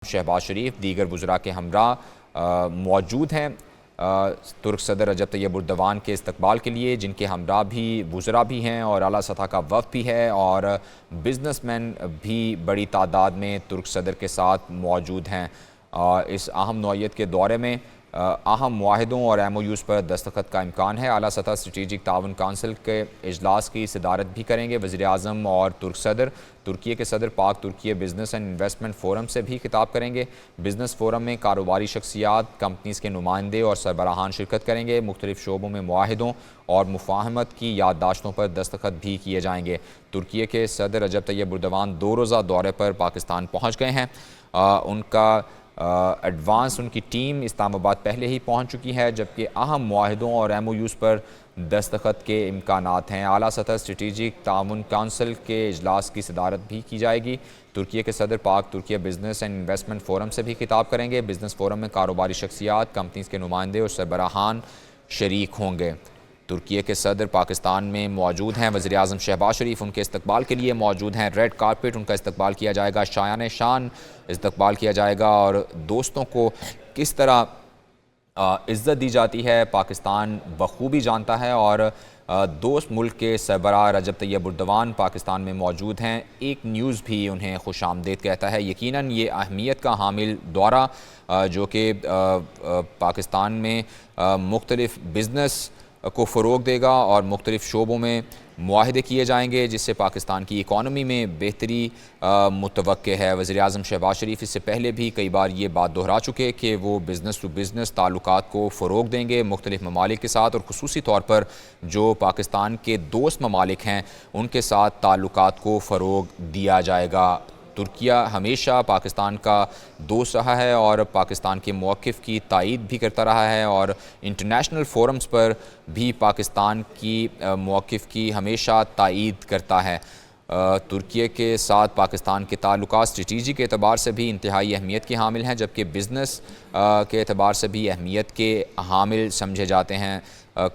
शहबाज शरीफ दीगर वज़रा के हमरा मौजूद हैं तुर्क सदर रजब तैयब एर्दोगान के इस्तकबाल के लिए, जिनके हमरा भी वज़रा भी हैं और आला सतह का वफ़द भी है और बिजनेसमैन भी बड़ी तादाद में तुर्क सदर के साथ मौजूद हैं। इस अहम नौइयत के दौरे में अहम मुआहिदों और MOUs पर दस्तखत का इम्कान है। आला सतह स्ट्रेटेजिक ताउन काउंसिल के इजलास की सदारत भी करेंगे वज़ीर आज़म और तुर्क सदर। तुर्की के सदर पाक तुर्की बिज़नेस एंड इन्वेस्टमेंट फ़ोरम से भी खिताब करेंगे। बिज़नेस फ़ोरम में कारोबारी शख्सियात, कंपनीज़ के नुमाइंदे और सरबराहान शिरकत करेंगे। मुख्तलिफ़ शोबों में मुआहिदों और मुफाहमत की याददाश्तों पर दस्तखत भी किए जाएंगे। तुर्की के सदर रजब तैयब एर्दोगान 2 रोज़ा दौरे पर पाकिस्तान पहुँच गए हैं। उनका एडवांस उनकी टीम इस्लामाबाद पहले ही पहुंच चुकी है, जबकि अहम मुआहिदों और MOUs पर दस्तखत के इम्कानात हैं। आला सतह स्ट्रेटेजिक ताउन काउंसिल के इजलास की सदारत भी की जाएगी। तुर्की के सदर पाक तुर्की बिज़नेस एंड इन्वेस्टमेंट फ़ोरम से भी खिताब करेंगे। बिज़नेस फ़ोरम में कारोबारी शख्सियात, कंपनीज़ के नुमाइंदे और सरबराहान शरीक होंगे। तुर्की के सदर पाकिस्तान में मौजूद हैं। वज़ीर आज़म शहबाज शरीफ उनके इस्तकबाल के लिए मौजूद हैं। रेड कारपेट उनका इस्तकबाल किया जाएगा, शायान शान इस्तकबाल किया जाएगा और दोस्तों को किस तरह इज़्ज़त दी जाती है पाकिस्तान बखूबी जानता है। और दोस्त मुल्क के सरबराह रजब तैयब एर्दोगान पाकिस्तान में मौजूद हैं। एक न्यूज़ भी उन्हें खुशामदीद कहता है। यकीनन ये अहमियत का हामिल दौरा जो कि पाकिस्तान में मुख्तलिफ़ बिज़नेस को फ़रोग़ देगा और मुख्तलिफ़ शोबों में मुआहिदे किए जाएंगे, जिससे पाकिस्तान की इकॉनमी में बेहतरी मुतवक्के है। वज़ीर आज़म शहबाज शरीफ इससे पहले भी कई बार ये बात दोहरा चुके कि वो बिज़नेस टू बिज़नेस ताल्लुकात को फ़रोग़ देंगे मुख्तलिफ़ ममालिक के साथ, और ख़ुसूसी तौर पर जो पाकिस्तान के दोस्त ममालिक हैं उनके साथ ताल्लुकात को फ़रोग़ दिया जाएगा। तुर्किया हमेशा पाकिस्तान का दोस्त रहा है और पाकिस्तान के मौक़िफ़ की तायीद भी करता रहा है और इंटरनेशनल फ़ोरम्स पर भी पाकिस्तान की मौक़िफ़ की हमेशा तायीद करता है। तुर्की के साथ पाकिस्तान के ताल्लुकात स्ट्रेटेजी के एतबार से भी इंतहाई अहमियत के हामिल हैं, जबकि बिज़नेस के एतबार से भी अहमियत के हामिल समझे जाते हैं।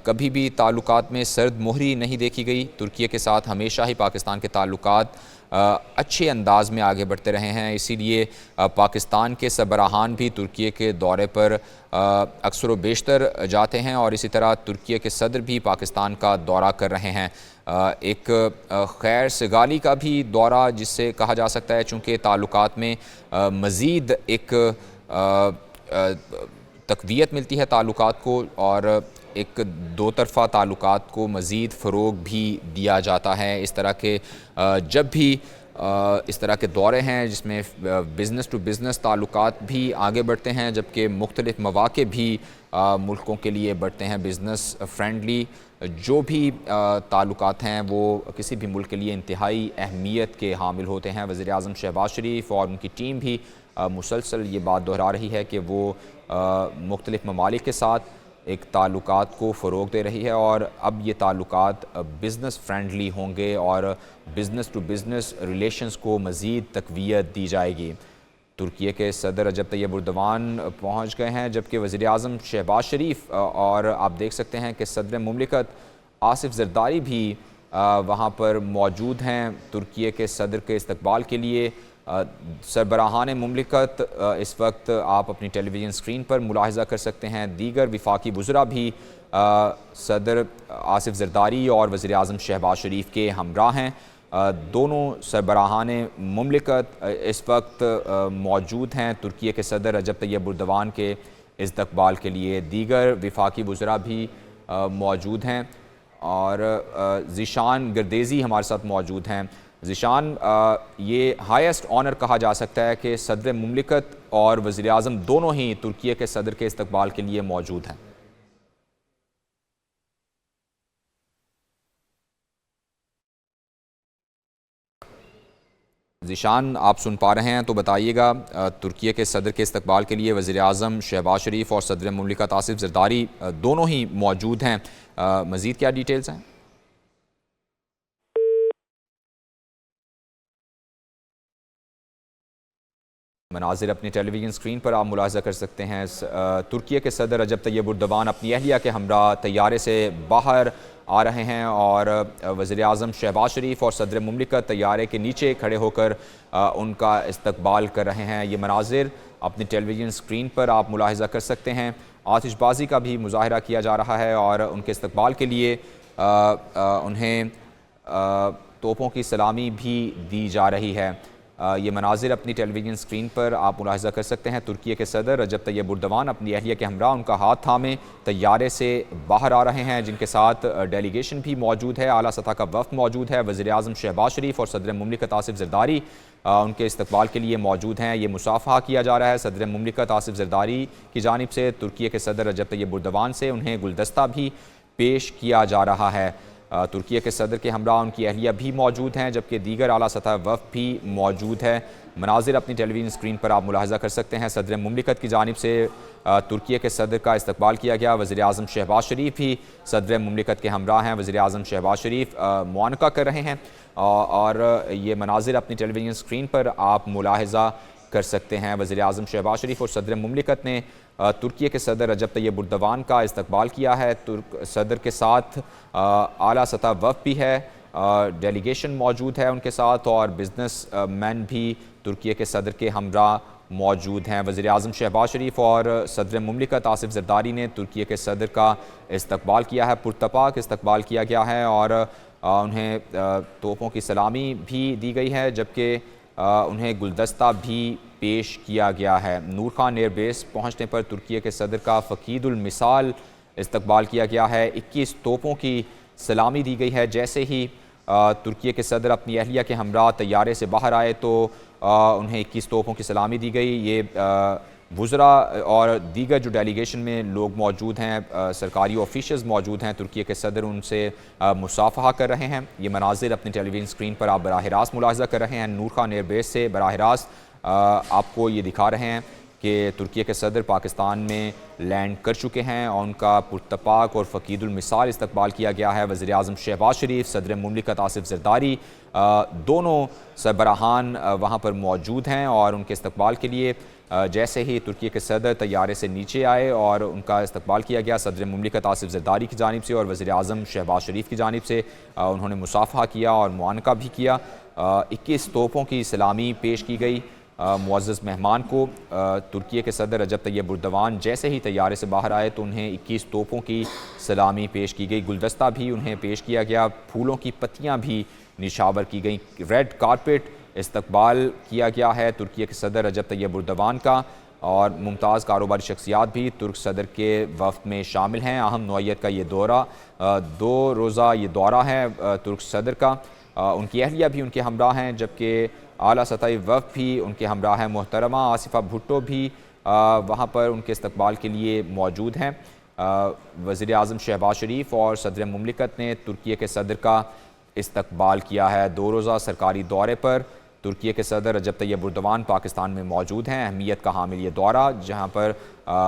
कभी भी ताल्लुकात में सर्द मोहरी नहीं देखी गई। तुर्की के साथ हमेशा ही पाकिस्तान के ताल्लुकात अच्छे अंदाज में आगे बढ़ते रहे हैं। इसीलिए पाकिस्तान के सरबराहान भी तुर्की के दौरे पर अक्सर व बेशतर जाते हैं और इसी तरह तुर्की के सदर भी पाकिस्तान का दौरा कर रहे हैं। एक खैर सगाली का भी दौरा जिससे कहा जा सकता है, चूँकि ताल्लुकात में मज़ीद एक तक़वियत मिलती है ताल्लुकात को और एक दो तरफ़ा ताल्लुकात को मज़ीद फ़रोग़ भी दिया जाता है। इस तरह के जब भी इस तरह के दौरे हैं जिसमें बिज़नेस टू बिज़नेस ताल्लुकात भी आगे बढ़ते हैं, जबकि मुख्तलिफ़ मौक़े भी मुल्कों के लिए बढ़ते हैं। बिज़नेस फ्रेंडली जो भी ताल्लुकात हैं वो किसी भी मुल्क के लिए इंतहाई अहमियत के हामिल होते हैं। वज़ीर आज़म शहबाज शरीफ और उनकी टीम भी मुसलसल ये बात दोहरा रही है कि वो मुख्तलिफ़ ममालिक के साथ एक ताल्लुकात को फ़रोग़ दे रही है और अब ये ताल्लुकात बिज़नेस फ्रेंडली होंगे और बिज़नेस टू बिज़नेस रिलेशंस को मज़ीद तक़वियत दी जाएगी। तुर्की के सदर रजब तैयब एर्दोगान पहुँच गए हैं, जबकि वज़ीर आज़म शहबाज शरीफ और आप देख सकते हैं कि सदर मुमलिकत आसिफ ज़रदारी भी वहाँ पर मौजूद हैं तुर्की के सदर के इस्तकबाल के लिए। सरबराहान मुमलिकत इस वक्त आप अपनी टेलीविज़न स्क्रीन पर मुलाहिज़ा कर सकते हैं। दीगर विफाकी वज़रा भी सदर आसिफ ज़रदारी और वज़ीर आज़म शहबाज शरीफ के हमरा हैं। दोनों सरबराहान मुमलिकत इस वक्त मौजूद हैं तुर्की के सदर रजब तैयब एर्दोगान के इस्तकबाल के लिए। दीगर विफाकी वज़रा भी मौजूद हैं और ज़ीशान गर्देज़ी हमारे साथ मौजूद हैं। ज़ीशान, ये हाईएस्ट ऑनर कहा जा सकता है कि सदर मुमलिकत और वज़ीर आज़म दोनों ही तुर्की के सदर के इस्तकबाल के लिए मौजूद हैं। ज़ीशान, आप सुन पा रहे हैं तो बताइएगा, तुर्की के सदर के इस्तकबाल के लिए वज़ीर आज़म शहबाज शरीफ और सदर मुमलिकत आसिफ ज़रदारी दोनों ही मौजूद हैं। मज़ीद क्या डिटेल्स हैं? मनाजिर अपनी टेलीविज़न स्क्रीन पर आप मुलाहिज़ा कर सकते हैं। तुर्की के सदर रजब तैयब एर्दोगान अपनी अहलिया के हमरा तैयारे से बाहर आ रहे हैं और वज़ीर-ए-आज़म शहबाज शरीफ और सदर मुमलिकत तैयारे के नीचे खड़े होकर उनका इस्तकबाल कर रहे हैं। ये मनाज़िर अपनी टेलीविज़न स्क्रीन पर आप मुलाहिज़ा कर सकते हैं। आतिशबाज़ी का भी मुज़ाहरा किया जा रहा है और उनके इस्तकबाल के लिए उन्हें तोपों की सलामी भी दी जा रही है। ये मनाजिर अपनी टेलीविज़न स्क्रीन पर आप मुलाहिज़ा कर सकते हैं। तुर्की के सदर रजब तैयब एर्दोगान अपनी अहलिया के हमरा उनका हाथ थामे तैयारे से बाहर आ रहे हैं, जिनके साथ डेलीगेशन भी मौजूद है, आला सतह का वफ़द मौजूद है। वज़ीर-ए-आज़म शहबाज शरीफ और सदर मुमलिकत आसिफ ज़रदारी उनके इस्तकबाल के लिए मौजूद हैं। ये मुसाफ़हा किया जा रहा है सदर मुमलिकत आसिफ ज़रदारी की जानिब से। तुर्की के सदर रजब तैयब एर्दोगान से उन्हें गुलदस्ता भी पेश किया जा रहा है। तुर्की के सदर के हमरा उनकी अहलिया भी मौजूद हैं, जबकि दीगर आला सतह वफ़द भी मौजूद है। मनाजिर अपनी टेलीविज़न स्क्रीन पर आप मुलाहिज़ा कर सकते हैं। सदर मुमलिकत की जानिब से तुर्की के सदर का इस्तकबाल किया गया। वज़ीर-ए-आज़म शहबाज शरीफ ही सदर मुमलिकत के हमरा हैं। वज़ीर-ए-आज़म शहबाज शरीफ मुआनका कर रहे हैं और ये मनाजिर अपनी टेलीविज़न स्क्रीन पर आप मुलाहिज़ा कर सकते हैं। वज़ीर-ए-आज़म शहबाज शरीफ और सदर मुमलिकत ने तुर्की के सदर रजब तैयब एर्दोगान का इस्तकबाल किया है। तुर्क सदर के साथ आला सतह वफ़द भी है, डेलीगेशन मौजूद है उनके साथ और बिज़नेस मैन भी तुर्की के सदर के हमरा मौजूद हैं। वज़ीर-ए-आज़म शहबाज शरीफ और सदर मुमलिकत आसिफ ज़रदारी ने तुर्की के सदर का इस्तकबाल किया है। पुरतपाक इस्तकबाल किया गया है और उन्हें तोपों की सलामी भी दी गई है, जबकि उन्हें गुलदस्ता भी पेश किया गया है। नूर खान एयरबेस पहुँचने पर तुर्की के सदर का फ़कीदुल मिसाल इस्तकबाल किया गया है। 21 तोपों की सलामी दी गई है। जैसे ही तुर्की के सदर अपनी अहलिया के हमरा तैयारे से बाहर आए तो उन्हें 21 तोपों की सलामी दी गई। ये वुज़रा और दीगर जो डेलीगेशन में लोग मौजूद हैं, सरकारी ऑफिशियल्स मौजूद हैं, तुर्की के सदर उनसे मुसाफ़हा कर रहे हैं। ये मनाजिर अपनी टेलीविज़न स्क्रीन पर आप बराह रास्त मुलाहिज़ा कर रहे हैं। नूर खान एयरबेस से बराह रास्त आपको ये दिखा रहे हैं कि तुर्की के सदर पाकिस्तान में लैंड कर चुके हैं और उनका पुरतपाक और फ़कीदुल मिसाल इस्तकबाल किया गया है। वज़ीर-ए-आज़म शहबाज शरीफ, सदर मुमलिकत आसिफ ज़रदारी दोनों सरबराहान वहाँ पर मौजूद हैं और उनके इस्तकबाल के लिए जैसे ही तुर्की के सदर तैयारे से नीचे आए और उनका इस्तकबाल किया गया सदर मुमलिकत आसिफ ज़रदारी की जानिब से और वज़ीर-ए-आज़म शहबाज शरीफ की जानिब से उन्होंने मुसाफ़हा किया और मुआनका भी किया। 21 तोपों की सलामी पेश की गई मुअज़्ज़ज़ मेहमान को। तुर्की के सदर रजब तैयब एर्दोगान जैसे ही तैयारे से बाहर आए तो उन्हें 21 तोपों की सलामी पेश की गई। गुलदस्ता भी उन्हें पेश किया गया, फूलों की पत्तियाँ भी निशावर की गई। रेड कारपेट इस्तकबाल किया गया है तुर्की के सदर रजब तैयब एर्दोगान का और मुमताज़ कारोबारी शख्सियात भी तुर्क सदर के वफ़द में शामिल हैं। अहम नौइयत का ये दौरा 2 रोज़ा ये दौरा है तुर्क सदर का। उनकी अहलिया भी उनके हमरा हैं, जबकि आला सतही वफ़द भी उनके हमरा हैं। मोहतरमा आसिफ़ा भुट्टो भी वहाँ पर उनके इस्तकबाल के लिए मौजूद हैं। वज़ीर-ए-आज़म शहबाज शरीफ और सदर मुमलिकत ने तुर्की के सदर का इस्तकबाल किया है। 2 रोज़ा सरकारी दौरे पर तुर्की के सदर रजब तैयब एर्दोगान पाकिस्तान में मौजूद हैं। अहमियत का हामिल ये दौरा जहाँ पर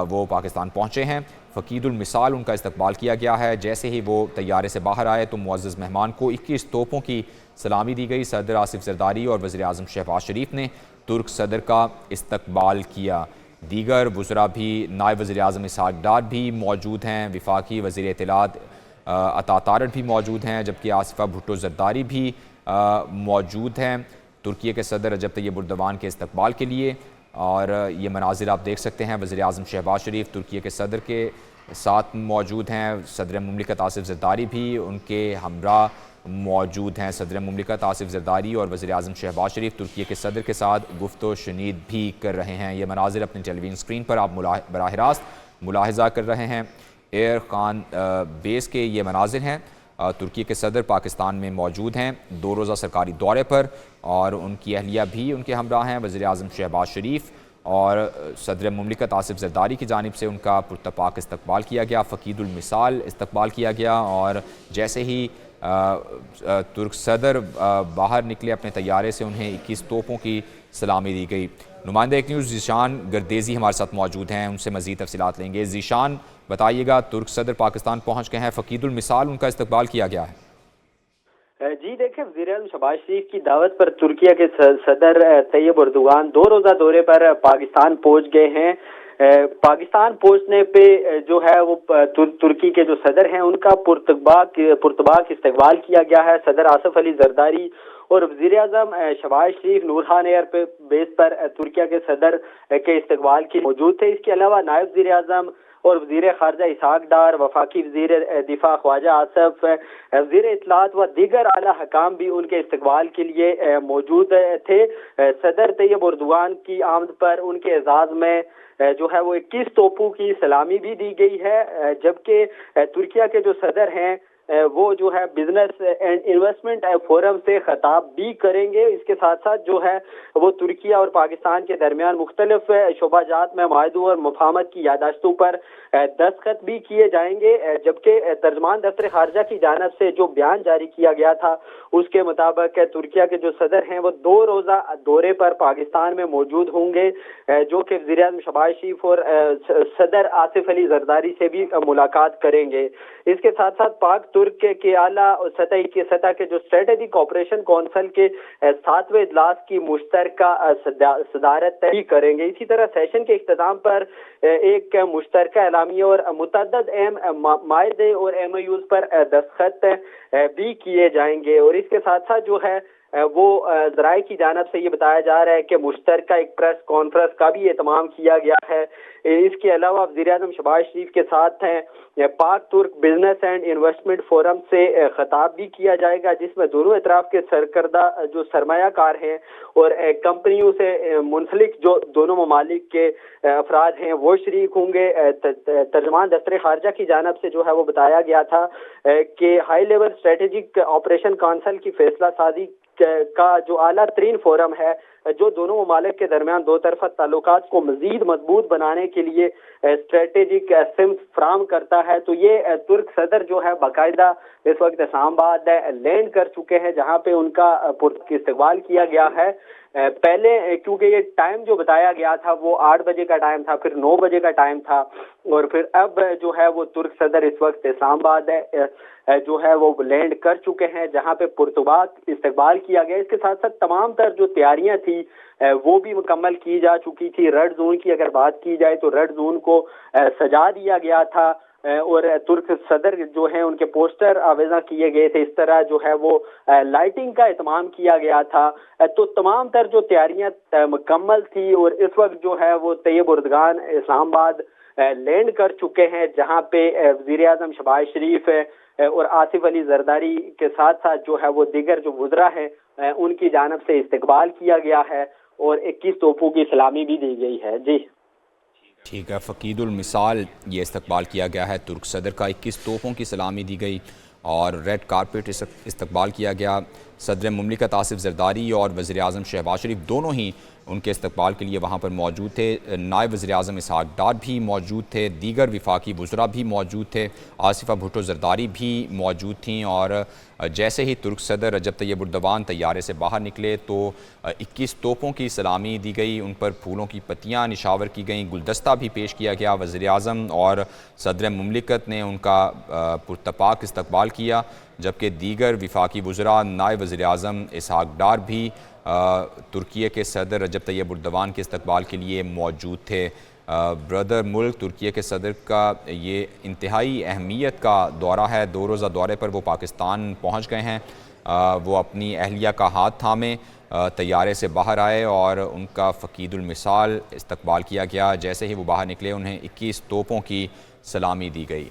वो पाकिस्तान पहुँचे हैं। फ़कीदुल मिसाल उनका इस्तकबाल किया गया है। जैसे ही वो तैयारे से बाहर आए तो मुअज़्ज़ज़ मेहमान को 21 तोपों की सलामी दी गई। सदर आसिफ ज़रदारी और वज़ीर-ए-आज़म शहबाज शरीफ ने तुर्क सदर का इस्तकबाल किया। दीगर वुज़रा भी, नायब वज़ीर-ए-आज़म इसहाक़ डार भी मौजूद हैं। वफाकी वज़ीर इत्तलात अता तारड़ भी मौजूद हैं, जबकि आसिफ़ा भुट्टो ज़रदारी भी मौजूद हैं तुर्की के सदर रजब तैयब एर्दोगान के इस्तकबाल के लिए। और ये मनाजिर आप देख सकते हैं। वज़ीर-ए-आज़म शहबाज शरीफ तुर्की के सदर के साथ मौजूद हैं। सदर मुमलिकत आसिफ ज़रदारी भी उनके हमरा मौजूद हैं। सदर मुमलिकत आसिफ ज़रदारी और वज़ीर-ए-आज़म शहबाज शरीफ तुर्की के सदर के साथ गुफ्तो शनीद भी कर रहे हैं। ये मनाजिर अपनी टेलीविज़न स्क्रीन पर आप बराह रास्त मुलाहिज़ा कर रहे हैं। एयर खान बेस के ये मनाजिर हैं। तुर्की के सदर पाकिस्तान में मौजूद हैं 2 रोज़ा सरकारी दौरे पर और उनकी अहलिया भी उनके हमरा हैं। वज़ीर-ए-आज़म शहबाज शरीफ और सदर मुमलिकत आसिफ ज़रदारी की जानिब से उनका पुरतपाक इस्तकबाल किया गया। फ़कीदुल मिसाल इस्तकबाल किया गया और जैसे ही तुर्क सदर बाहर निकले अपने तैयारे से उन्हें 21 तोपों की सलामी दी गई। नुमाइंदा एक न्यूज़ ज़ीशान गर्देज़ी हमारे साथ मौजूद हैं, उनसे मज़ीद तफ़सीलात लेंगे। ज़ीशान बताइएगा, तुर्क सदर पाकिस्तान पहुँच गए हैं, फ़कीदुल मिसाल उनका इस्तकबाल किया गया है। जी देखें, वज़ीर-ए-आज़म शहबाज शरीफ की दावत पर तुर्की के सदर तैयब एर्दोगान 2 रोज़ा दौरे पर पाकिस्तान पहुंच गए हैं। पाकिस्तान पहुंचने पे जो है वो तुर्की के जो सदर हैं उनका पुरतबाक इस्तकबाल किया गया है। सदर आसिफ अली जरदारी और वज़ीर आज़म शहबाज शरीफ नूरहान एयर पे बेस पर तुर्किया के सदर के इस्तकबाल के मौजूद थे। इसके अलावा नायब वज़ीर आज़म और वज़ीर ख़ारजा इसहाक डार, वफाकी वज़ीर दिफा ख्वाजा आसफ, वज़ीर इत्तलात व दीगर आला हकाम भी उनके इस्तकबाल के लिए मौजूद थे। सदर तैयब उर्दवान की आमद पर उनके एजाज़ में जो है वो 21 तोपों की सलामी भी दी गई है, जबकि तुर्किया के जो सदर हैं वो जो है बिजनेस एंड इन्वेस्टमेंट फोरम से खिताब भी करेंगे। इसके साथ साथ जो है वो तुर्किया और पाकिस्तान के दरमियान मुख्तलिफ शोबाजात में माहदों और मुफाहमत की यादाश्तों पर दस्तखत भी किए जाएंगे। जबकि तर्जमान दफ्तर खारजा की जानिब से जो बयान जारी किया गया था उसके मुताबिक तुर्किया के जो सदर हैं वो 2 रोज़ा दौरे पर पाकिस्तान में मौजूद होंगे, जो कि वज़ीर आज़म शहबाज शरीफ और सदर आसिफ अली जरदारी से भी मुलाकात करेंगे। इसके साथ साथ पाक तुर्क के आला सतह के जो स्ट्रेटेजिक ऑपरेशन काउंसिल के 7वें इजलास की मुश्तरका सदारत भी करेंगे। इसी तरह सेशन के इख्तिताम पर एक मुश्तरका एलामिया और मुतअद्दिद मायदे और MOUs पर दस्तखत भी किए जाएंगे। और इसके साथ साथ जो है वो ज़राए की जानिब से ये बताया जा रहा है कि मुश्तरका एक प्रेस कॉन्फ्रेंस का भी एहतमाम किया गया है। इसके अलावा वज़ीर आज़म शहबाज शरीफ के साथ हैं पाक तुर्क बिजनेस एंड इन्वेस्टमेंट फोरम से खिताब भी किया जाएगा, जिसमें दोनों इतराफ के सरकर्दा जो सरमायाकार हैं और कंपनियों से मुंसलिक जो दोनों ममालिक के अफराद हैं वो शरीक होंगे। तर्जमान दफ्तर खारजा की जानिब से जो है वो बताया गया था कि high level strategic operation council की फैसला साजी का जो आला तरीन फोरम है जो दोनों ममालिक के दरमियान दो तरफा ताल्लुकात को मजीद मजबूत बनाने के लिए स्ट्रेटेजिक सिम्स फ्राहम करता है। तो ये तुर्क सदर जो है बाकायदा इस वक्त इस्लामाबाद लैंड कर चुके हैं, जहां पे उनका इस्तकबाल किया गया है। पहले क्योंकि ये टाइम जो बताया गया था वो 8 बजे का टाइम था, फिर 9 बजे का टाइम था, और फिर अब जो है वो तुर्क सदर इस वक्त इस्लामाबाद जो है वो लैंड कर चुके हैं, जहां पे पुरतबाक इस्तकबाल किया गया। इसके साथ साथ तमाम तर जो तैयारियां थी वो भी मुकम्मल की जा चुकी थी। रेड जोन की अगर बात की जाए तो रेड जोन को सजा दिया गया था और तुर्क सदर जो हैं उनके पोस्टर आवेजा किए गए थे। इस तरह जो है वो लाइटिंग का इत्माम किया गया था। तो तमाम तर जो तैयारियां मुकम्मल थी और इस वक्त जो है वो तैयब उर्दगान इस्लामाबाद लैंड कर चुके हैं, जहां पे वज़ीर आज़म शहबाज शरीफ और आसिफ अली जरदारी के साथ साथ जो है वो दीगर जो वुज़रा हैं उनकी जानिब से इस्तकबाल किया गया है और 21 तोपों की सलामी भी दी गई है। जी ठीक है, फ़कीदुल मिसाल ये इस्तकबाल किया गया है, तुर्क सदर का 21 तोपों की सलामी दी गई और रेड कारपेट इस्तकबाल किया गया। सदर मुमलिकत आसिफ जरदारी और वज़ीर आज़म शहबाज शरीफ दोनों ही उनके इस्तकबाल के लिए वहाँ पर मौजूद थे। नायब वज़ीर आज़म इसहाक डार भी मौजूद थे, दीगर विफाकी वुज़रा भी मौजूद थे, आसिफा भुट्टो जरदारी भी मौजूद थीं। और जैसे ही तुर्क सदर रजब तैयब उर्दवान तैयारे से बाहर निकले तो 21 तोपों की सलामी दी गई, उन पर फूलों की पत्तियाँ निशावर की गईं, गुलदस्ता भी पेश किया गया। वज़ीर आज़म और सदर मुमलिकत ने उनका पुरतपाक इस्तकबाल किया, जबकि दीगर विफाकी वुज़रा नायब वज़ीर आज़म इसहाक डार भी तुर्किया के सदर रजब तैयब उर्दवान के इस्तकबाल के लिए मौजूद थे। ब्रदर मुल्क तुर्किया के सदर का ये इंतहाई अहमियत का दौरा है। 2 रोज़ा दौरे पर वो पाकिस्तान पहुँच गए हैं। वो अपनी अहलिया का हाथ थामे तैयारे से बाहर आए और उनका फ़कीदुल मिसाल इस्तकबाल किया गया। जैसे ही वो बाहर निकले उन्हें 21 तोपों की सलामी दी गई।